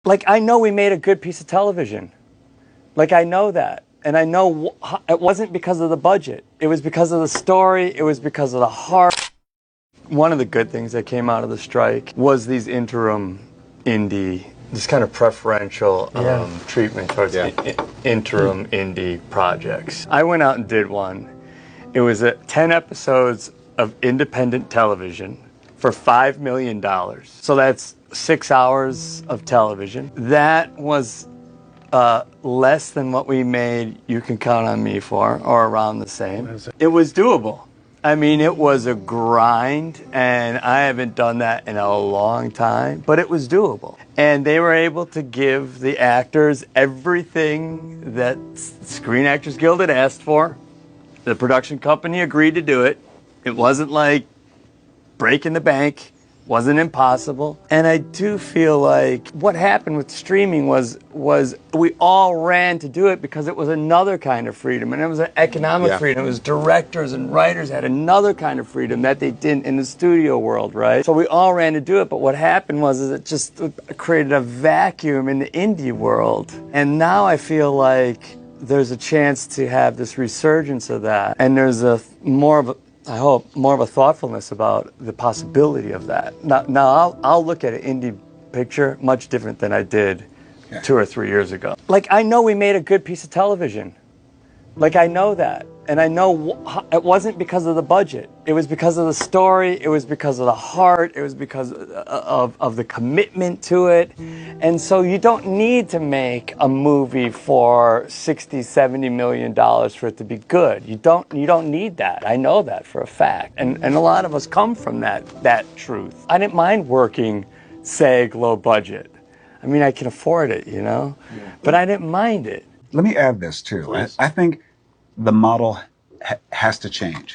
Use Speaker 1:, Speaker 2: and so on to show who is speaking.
Speaker 1: Like, I know we made a good piece of television. Like, I know that. And I know it wasn't because of the budget. It was because of the story. It was because of the heart. One of the good things that came out of the strike was these interim indie, this kind of preferential treatment towards interim indie projects. I went out and did one. It was 10 episodes of independent television for $5 million. So that's 6 hours of television. That was less than what we made You Can Count on Me for, or around the same. It was doable. I mean, it was a grind, and I haven't done that in a long time, but it was doable. And they were able to give the actors everything that Screen Actors Guild had asked for. The production company agreed to do it. It wasn't like breaking the bank. Wasn't impossible. And I do feel like what happened with streaming was we all ran to do it because it was another kind of freedom, and it was an economic freedom. It was directors and writers had another kind of freedom that they didn't in the studio world, right? So we all ran to do it, but what happened was it just created a vacuum in the indie world. And now I feel like there's a chance to have this resurgence of that, and there's I hope, more of a thoughtfulness about the possibility of that. Now I'll look at an indie picture much different than I did 2 or 3 years ago. Like, I know we made a good piece of television. Like, I know that. And I know it wasn't because of the budget. It was because of the story. It was because of the heart. It was because of the commitment to it. And so you don't need to make a movie for $60-70 million for it to be good. You don't need that. I know that for a fact. And a lot of us come from that truth. I didn't mind working SAG low budget. I mean, I can afford it, you know? Yeah. But I didn't mind it.
Speaker 2: Let me add this too. I think the model has to change.